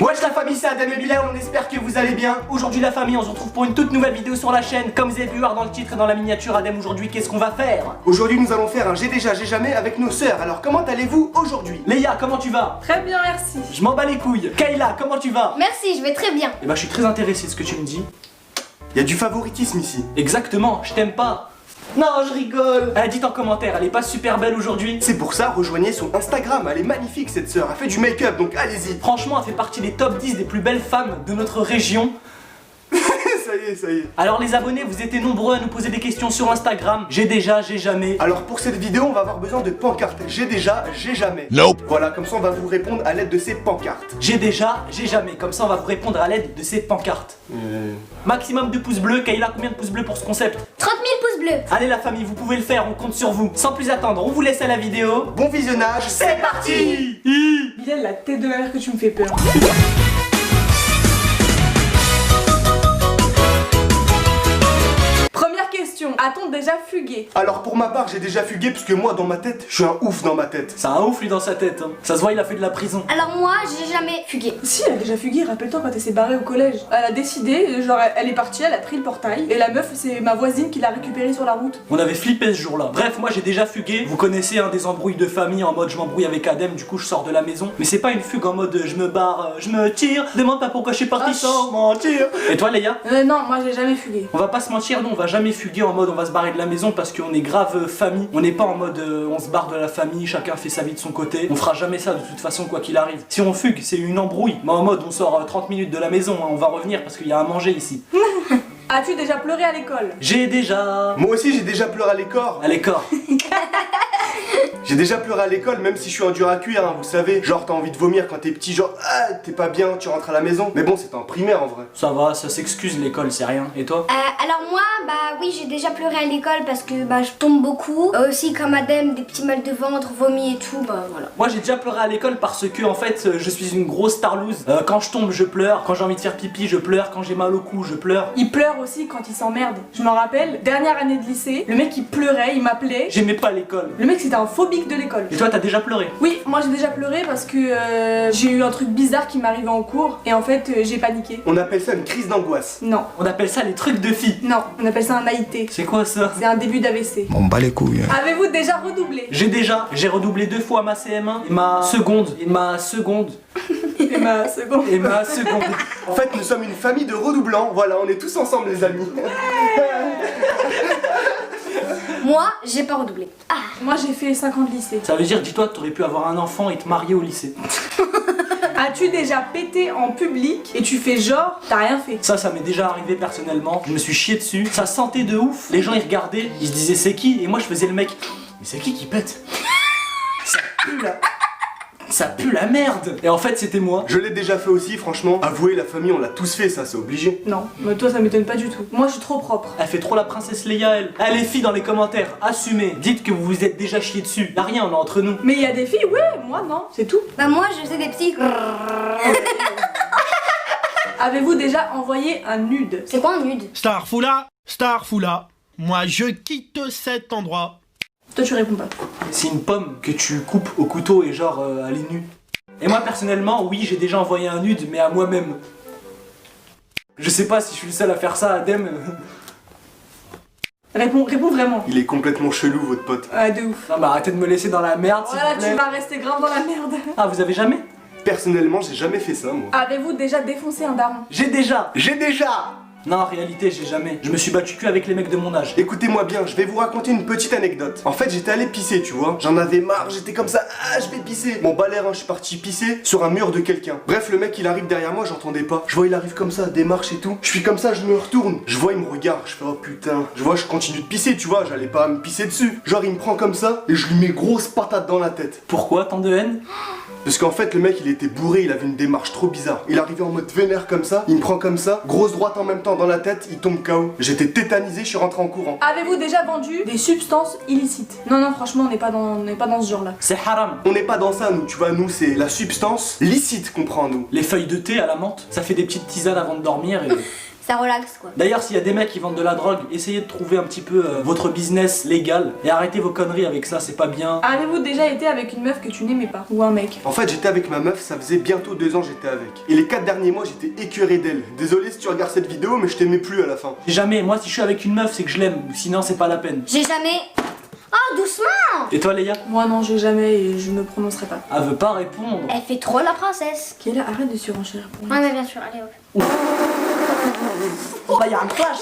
Wesh la famille, c'est Adam et Bilal, on espère que vous allez bien. Aujourd'hui la famille, on se retrouve pour une toute nouvelle vidéo sur la chaîne. Comme vous avez pu voir dans le titre et dans la miniature, Adam, aujourd'hui qu'est-ce qu'on va faire? Aujourd'hui nous allons faire un j'ai déjà, j'ai jamais avec nos sœurs. Alors comment allez-vous aujourd'hui? Léa, comment tu vas? Très bien, merci. Je m'en bats les couilles. Kayla, comment tu vas? Merci, je vais très bien. Eh ben je suis très intéressé de ce que tu me dis. Il y a du favoritisme ici. Exactement, je t'aime pas. Non, je rigole. Dites en commentaire, elle est pas super belle aujourd'hui? C'est pour ça, rejoignez son Instagram, elle est magnifique cette sœur, elle fait du make-up, donc allez-y. Franchement, elle fait partie des top 10 des plus belles femmes de notre région. Ça y est, ça y est. Alors les abonnés, vous étiez nombreux à nous poser des questions sur Instagram. J'ai déjà, j'ai jamais. Alors pour cette vidéo, on va avoir besoin de pancartes. J'ai déjà, j'ai jamais. Nope. Voilà, comme ça on va vous répondre à l'aide de ces pancartes. J'ai déjà, j'ai jamais. Comme ça, on va vous répondre à l'aide de ces pancartes. Maximum de pouces bleus. Kayla, combien de pouces bleus pour ce concept? 30 000 pouces bleus. Allez la famille, vous pouvez le faire, on compte sur vous. Sans plus attendre, on vous laisse à la vidéo. Bon visionnage, c'est parti. Bilal, la tête de la mère que tu me fais peur. Première question, a-t-on déjà fugué? Alors pour ma part, j'ai déjà fugué parce que moi dans ma tête, je suis un ouf dans ma tête. C'est un ouf lui dans sa tête. Hein. Ça se voit, il a fait de la prison. Alors moi, j'ai jamais fugué. Si, elle a déjà fugué, rappelle-toi quand elle s'est barrée au collège. Elle a décidé, genre elle est partie, elle a pris le portail. Et la meuf, c'est ma voisine qui l'a récupérée sur la route. On avait flippé ce jour-là. Bref, moi j'ai déjà fugué. Vous connaissez un des embrouilles de famille en mode je m'embrouille avec Adem, du coup je sors de la maison. Mais c'est pas une fugue en mode je me barre, je me tire. Demande pas pourquoi je suis parti sans mentir. Et toi Léa? Non, moi j'ai jamais fugué. On va pas se mentir, nous on va jamais fuguer en mode on va se barrer de la maison parce qu'on est grave famille. On n'est pas en mode on se barre de la famille, chacun fait sa vie de son côté. On fera jamais ça de toute façon quoi qu'il arrive. Si on fugue, c'est une embrouille. Mais en mode on sort 30 minutes de la maison, hein, on va revenir parce qu'il y a à manger ici. As-tu déjà pleuré à l'école? J'ai déjà... Moi aussi j'ai déjà pleuré à l'école. À l'école. J'ai déjà pleuré à l'école, même si je suis un dur à cuire, hein, vous savez. Genre t'as envie de vomir quand t'es petit, genre ah, t'es pas bien, tu rentres à la maison. Mais bon, c'était en primaire en vrai. Ça va, ça s'excuse l'école, c'est rien. Et toi? Alors moi, bah oui, j'ai déjà pleuré à l'école parce que bah je tombe beaucoup. Aussi comme Adem, des petits mal de ventre, vomi et tout, bah voilà. Moi j'ai déjà pleuré à l'école parce que en fait je suis une grosse starlouse. Quand je tombe je pleure, quand j'ai envie de faire pipi je pleure, quand j'ai mal au cou je pleure. Il pleure aussi quand il s'emmerde. Je me rappelle, dernière année de lycée, le mec il pleurait, il m'appelait. J'aimais pas l'école. Le mec c'était un phobique de l'école. Et toi t'as déjà pleuré? Oui, moi j'ai déjà pleuré parce que j'ai eu un truc bizarre qui m'arrivait en cours et en fait j'ai paniqué. On appelle ça une crise d'angoisse. Non, On appelle ça les trucs de filles. non, on appelle ça un AIT. C'est quoi ça? C'est un début d'AVC. On bat les couilles. Avez-vous déjà redoublé? J'ai redoublé 2 fois ma CM1 et ma seconde. Et ma seconde. Et ma seconde. Et ma seconde. En fait, nous sommes une famille de redoublants. Voilà, on est tous ensemble les amis. Moi, j'ai pas redoublé. Ah, Moi j'ai fait 5 ans de lycée. Ça veut dire, dis-toi, que t'aurais pu avoir un enfant et te marier au lycée. As-tu déjà pété en public et tu fais genre t'as rien fait? Ça m'est déjà arrivé personnellement. Je me suis chié dessus. Ça sentait de ouf. Les gens ils regardaient, ils se disaient c'est qui? Et moi je faisais le mec. Mais c'est qui pète? Ça pue la... Ça pue la merde. Et en fait c'était moi. Je l'ai déjà fait aussi, franchement. Avouez, la famille, on l'a tous fait, ça, c'est obligé. Non, mais toi ça m'étonne pas du tout. Moi je suis trop propre. Elle fait trop la princesse Leia elle. Allez les filles dans les commentaires, assumez. Dites que vous vous êtes déjà chié dessus. Y'a rien, on est entre nous. Mais il y a des filles, ouais, moi non, c'est tout. bah moi, je faisais des petits... Avez-vous déjà envoyé un nude? C'est quoi un nude? Starfoula, moi je quitte cet endroit. Toi tu réponds pas. C'est une pomme que tu coupes au couteau et genre elle est nue. Et moi personnellement, oui, j'ai déjà envoyé un nude, mais à moi-même. Je sais pas si je suis le seul à faire ça, Adem. Réponds vraiment. Il est complètement chelou, votre pote. Ah, de ouf. Non, bah arrêtez de me laisser dans la merde, s'il Voilà, vous plaît. tu vas rester grave dans la merde. Ah, vous avez jamais? Personnellement, j'ai jamais fait ça, moi. Avez-vous déjà défoncé un daron? J'ai déjà. J'ai déjà. Non, en réalité, j'ai jamais. Je me suis battu que avec les mecs de mon âge. Écoutez-moi bien, je vais vous raconter une petite anecdote. En fait, j'étais allé pisser, tu vois. J'en avais marre, j'étais comme ça, ah, je vais pisser. Bon, bah l'air, hein, je suis parti pisser sur un mur de quelqu'un. Bref, le mec, il arrive derrière moi, j'entendais pas. Je vois, il arrive comme ça, démarche et tout. Je suis comme ça, je me retourne. Je vois, il me regarde, je fais, oh putain. Je vois, je continue de pisser, tu vois, j'allais pas me pisser dessus. Genre, il me prend comme ça et je lui mets grosse patate dans la tête. Pourquoi tant de haine? Parce qu'en fait, le mec, il était bourré, il avait une démarche trop bizarre. Il arrivait en mode vénère comme ça, il me prend comme ça, grosse droite en même temps dans la tête, il tombe KO. J'étais tétanisé, je suis rentré en courant. Avez-vous déjà vendu des substances illicites? Non, non, franchement, on n'est pas dans ce genre-là. C'est haram. On n'est pas dans ça, nous, tu vois, nous, c'est la substance licite qu'on prend, nous. Les feuilles de thé à la menthe, ça fait des petites tisanes avant de dormir et... Ça relaxe quoi. D'ailleurs, s'il y a des mecs qui vendent de la drogue, essayez de trouver un petit peu votre business légal et arrêtez vos conneries avec ça, c'est pas bien. Avez-vous déjà été avec une meuf que tu n'aimais pas? Ou un mec? En fait, j'étais avec ma meuf, ça faisait bientôt 2 ans j'étais avec. Et les 4 derniers mois, j'étais écœuré d'elle. Désolé si tu regardes cette vidéo, mais je t'aimais plus à la fin. Jamais, moi si je suis avec une meuf, c'est que je l'aime, sinon c'est pas la peine. J'ai jamais... Oh, doucement! Et toi, Léa? Moi non, j'ai jamais et je ne prononcerai pas. Elle veut pas répondre. Elle fait trop la princesse. Qui est là? Arrête de surenchérir pour moi. Ouais, mais bien sûr, allez hop. Oh bah y'a un clash.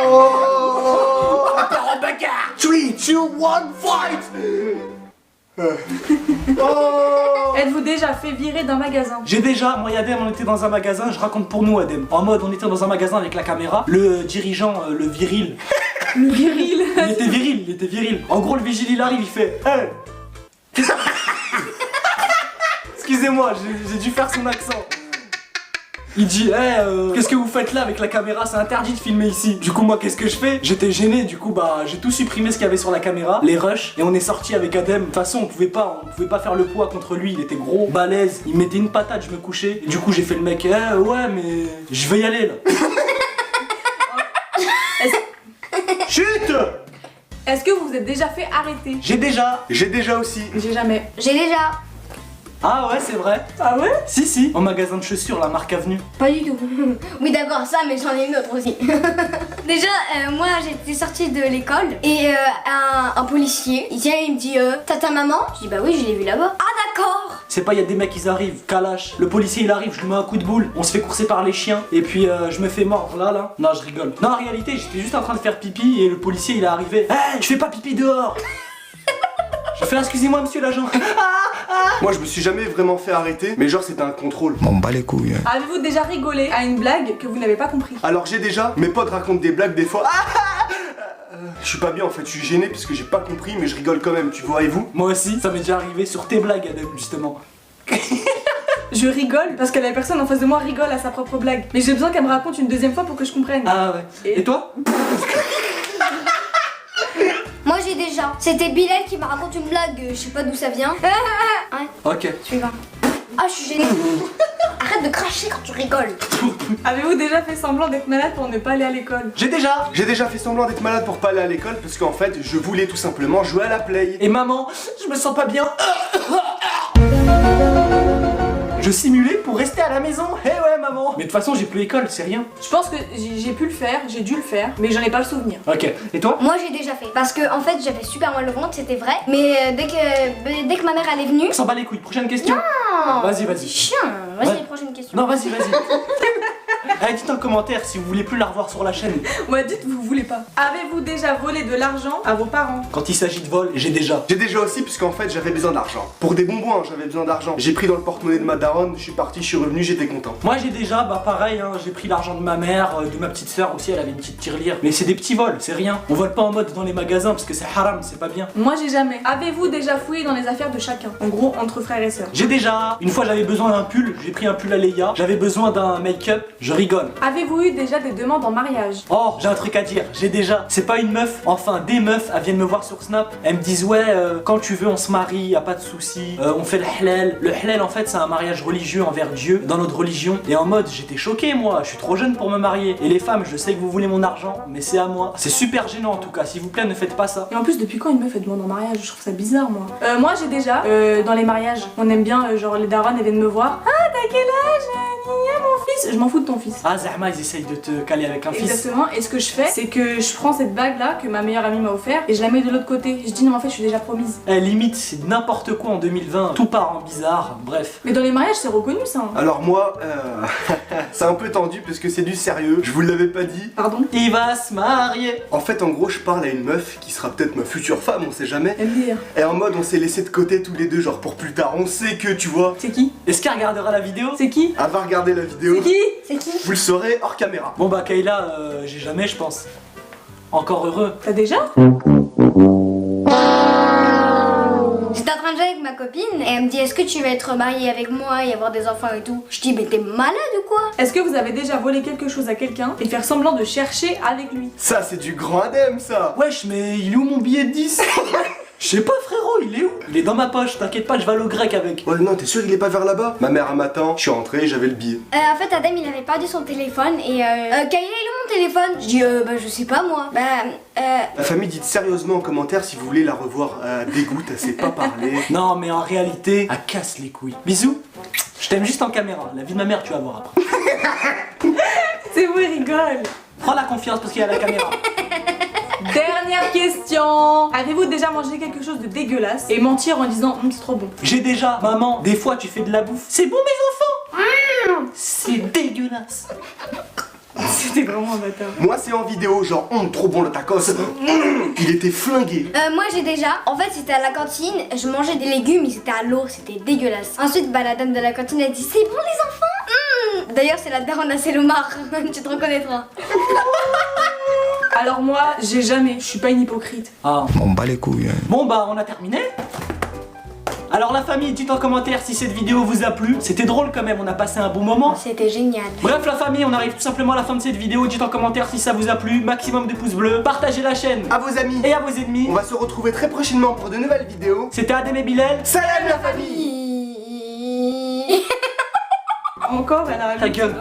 Oh, 3, 2, 1, fight. Êtes-vous déjà fait virer d'un magasin? J'ai déjà, moi et Adem, on était dans un magasin, je raconte pour nous Adem. En mode, on était dans un magasin avec la caméra, le dirigeant, le viril. Le viril. Il était viril. En gros, le vigile il arrive, il fait hey. Excusez-moi, j'ai dû faire son accent. Il dit hey, qu'est-ce que vous faites là avec la caméra? C'est interdit de filmer ici. Du coup moi qu'est-ce que je fais? J'étais gêné, du coup bah j'ai tout supprimé ce qu'il y avait sur la caméra, les rushs, et on est sorti avec Adem. De toute façon on pouvait pas faire le poids contre lui, il était gros, balèze, il mettait une patate, je me couchais. Et du coup j'ai fait le mec ouais mais je vais y aller là. Chut. Est-ce que vous vous êtes déjà fait arrêter? J'ai déjà aussi. J'ai jamais. J'ai déjà. Ah ouais c'est vrai. Ah ouais? Si, en magasin de chaussures, la marque Avenue. Pas du tout. Oui d'accord ça mais j'en ai une autre aussi. Déjà moi j'étais sortie de l'école et un policier il vient et il me dit t'as ta maman? Je dis bah oui je l'ai vue là-bas. Ah d'accord. C'est pas, il y a des mecs qui arrivent, Kalash, le policier il arrive, je lui mets un coup de boule, on se fait courser par les chiens et puis je me fais mordre là. Non je rigole. Non en réalité j'étais juste en train de faire pipi et le policier il est arrivé. Hey, je fais pas pipi dehors. Je fais excusez-moi monsieur l'agent. Moi je me suis jamais vraiment fait arrêter, mais genre c'était un contrôle. M'en bats les couilles. Avez-vous déjà rigolé à une blague que vous n'avez pas compris? Alors j'ai déjà, mes potes racontent des blagues des fois. Je suis pas bien en fait, je suis gêné parce que j'ai pas compris, mais je rigole quand même, tu vois, et vous? Moi aussi, ça m'est déjà arrivé sur tes blagues Adem justement. Je rigole parce que la personne en face de moi rigole à sa propre blague. Mais j'ai besoin qu'elle me raconte une deuxième fois pour que je comprenne. Ah ouais. Et toi? Moi j'ai déjà. C'était Bilal qui me raconte une blague, je sais pas d'où ça vient. Ouais, Ok. suivant. Ah je suis gênée. Arrête de cracher quand tu rigoles. Avez-vous déjà fait semblant d'être malade pour ne pas aller à l'école? J'ai déjà fait semblant d'être malade pour pas aller à l'école parce qu'en fait je voulais tout simplement jouer à la play. Et maman, je me sens pas bien. Je simulais pour rester à la maison. Eh ouais maman. Mais de toute façon j'ai plus l'école, c'est rien. Je pense que j'ai pu le faire, j'ai dû le faire, mais j'en ai pas le souvenir. Ok. Et toi? Moi j'ai déjà fait. Parce que en fait j'avais super mal au ventre, c'était vrai. Mais dès que ma mère elle est venue. On s'en bat les couilles. Prochaine question. Non. Vas-y. Chien. Vas-y Ouais. prochaine question. Non vas-y. Allez, dites en commentaire si vous voulez plus la revoir sur la chaîne. Ouais, dites vous voulez pas. Avez-vous déjà volé de l'argent à vos parents? Quand il s'agit de vol, j'ai déjà. J'ai déjà aussi puisqu'en fait j'avais besoin d'argent. Pour des bonbons hein, j'avais besoin d'argent. J'ai pris dans le porte-monnaie de ma daronne, je suis parti, je suis revenu, j'étais content. Moi j'ai déjà, bah pareil, hein, j'ai pris l'argent de ma mère, de ma petite soeur aussi, elle avait une petite tirelire. Mais c'est des petits vols, c'est rien. On vole pas en mode dans les magasins parce que c'est haram, c'est pas bien. Moi j'ai jamais. Avez-vous déjà fouillé dans les affaires de chacun? En gros, entre frères et sœurs. J'ai déjà. Une fois j'avais besoin d'un pull, j'ai pris un pull à Leia. J'avais besoin d'un make-up, je rigole. Avez-vous eu déjà des demandes en mariage? Oh, j'ai un truc à dire, j'ai déjà. C'est pas une meuf, enfin des meufs, elles viennent me voir sur Snap. Elles me disent ouais, quand tu veux on se marie, y a pas de souci. On fait le halal. Le halal en fait c'est un mariage religieux envers Dieu dans notre religion. Et en mode j'étais choqué moi, je suis trop jeune pour me marier. Et les femmes, je sais que vous voulez mon argent, mais c'est à moi. C'est super gênant en tout cas, s'il vous plaît ne faites pas ça. Et en plus, depuis quand une meuf elle demande en mariage? Je trouve ça bizarre moi. Moi j'ai déjà, dans les mariages, on aime bien, genre les darons elles viennent me voir. Ah t'as quel âge? Nia, mon fils. Je m'en fous de ton fils. Ah Zahma ils essayent de te caler avec un fils. Exactement, et ce que je fais, c'est que je prends cette bague là que ma meilleure amie m'a offert et je la mets de l'autre côté. Je dis non mais en fait je suis déjà promise. Eh, limite c'est n'importe quoi en 2020, tout part en bizarre, bref. Mais dans les mariages c'est reconnu ça. Hein. Alors moi, c'est un peu tendu parce que c'est du sérieux, je vous l'avais pas dit. Pardon? Il va se marier. En fait en gros je parle à une meuf qui sera peut-être ma future femme, on sait jamais. MDR. Et en mode on s'est laissé de côté tous les deux, genre pour plus tard, on sait que tu vois. C'est qui? Est-ce qu'elle regardera la vidéo? C'est qui? Elle va regarder la vidéo. C'est qui? C'est qui? Vous le saurez hors caméra. Bon bah Kayla, j'ai jamais je pense. Encore heureux. T'as déjà? J'étais en train de jouer avec ma copine et elle me dit est-ce que tu vas être mariée avec moi et avoir des enfants et tout? Je dis mais t'es malade ou quoi? Est-ce que vous avez déjà volé quelque chose à quelqu'un et faire semblant de chercher avec lui? Ça c'est du grand Adem ça. Wesh mais il est où mon billet de 10? Je sais pas frérot, il est où? Il est dans ma poche, t'inquiète pas, je vais aller au grec avec. Ouais, non, t'es sûr il est pas vers là-bas? Ma mère, un matin, je suis rentré, j'avais le billet. En fait, Adem, il avait perdu son téléphone et Kayla, il est où mon téléphone? Je dis, bah, je sais pas moi. La famille, dites sérieusement en commentaire si vous voulez la revoir. Dégoûte, elle sait pas parler. Non mais en réalité, elle casse les couilles. Bisous. Je t'aime juste en caméra, la vie de ma mère tu vas voir après. C'est vous, il rigole. Prends la confiance parce qu'il y a la caméra. Dernière question. Avez-vous déjà mangé quelque chose de dégueulasse et mentir en disant c'est trop bon? J'ai déjà, maman, des fois tu fais de la bouffe. C'est bon mes enfants? C'est dégueulasse. C'était vraiment un bâtard. Moi, c'est en vidéo, genre, trop bon le tacos. Il était flingué. moi j'ai déjà, en fait c'était à la cantine, je mangeais des légumes, ils étaient à l'eau, c'était dégueulasse. Ensuite bah la dame de la cantine a dit c'est bon les enfants. D'ailleurs c'est la daronne à Selomar, tu te reconnaîtras. Alors moi, j'ai jamais, je suis pas une hypocrite. Ah. On bat les couilles. Bon bah on a terminé. Alors la famille, dites en commentaire si cette vidéo vous a plu. C'était drôle quand même, on a passé un bon moment. C'était génial. Bref la famille, on arrive tout simplement à la fin de cette vidéo. Dites en commentaire si ça vous a plu. Maximum de pouces bleus. Partagez la chaîne À vos amis. et à vos ennemis. On va se retrouver très prochainement pour de nouvelles vidéos. C'était Adem et Bilal. Salam la famille. Encore, elle a Ta gueule.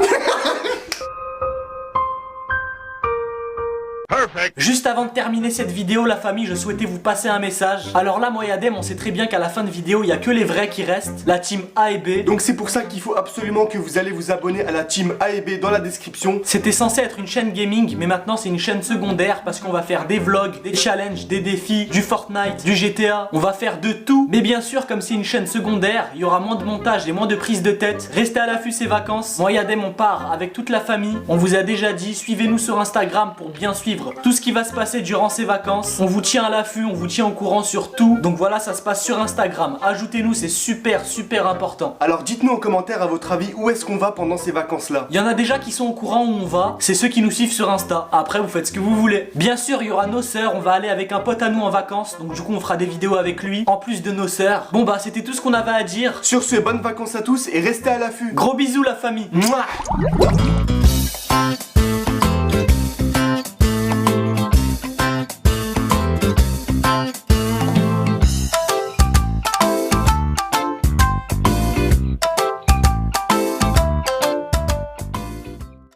Juste avant de terminer cette vidéo, la famille, je souhaitais vous passer un message. Alors là, moi et Adem, on sait très bien qu'à la fin de vidéo, il y a que les vrais qui restent, la team A et B. Donc c'est pour ça qu'il faut absolument que vous allez vous abonner à la team A et B dans la description. C'était censé être une chaîne gaming, mais maintenant c'est une chaîne secondaire parce qu'on va faire des vlogs, des challenges, des défis, du Fortnite, du GTA. On va faire de tout. Mais bien sûr, comme c'est une chaîne secondaire, il y aura moins de montage et moins de prise de tête. Restez à l'affût ces vacances. Moi et Adem, on part avec toute la famille. On vous a déjà dit, suivez-nous sur Instagram pour bien suivre tout ce qui va se passer durant ces vacances. On vous tient à l'affût, on vous tient au courant sur tout. Donc voilà, ça se passe sur Instagram. Ajoutez-nous, c'est super important. Alors dites-nous en commentaire à votre avis où est-ce qu'on va pendant ces vacances là. Il y en a déjà qui sont au courant où on va, c'est ceux qui nous suivent sur Insta. Après vous faites ce que vous voulez. Bien sûr il y aura nos sœurs, on va aller avec un pote à nous en vacances. Donc du coup on fera des vidéos avec lui, en plus de nos sœurs. Bon bah c'était tout ce qu'on avait à dire. Sur ce, bonnes vacances à tous et restez à l'affût. Gros bisous la famille. Mouah.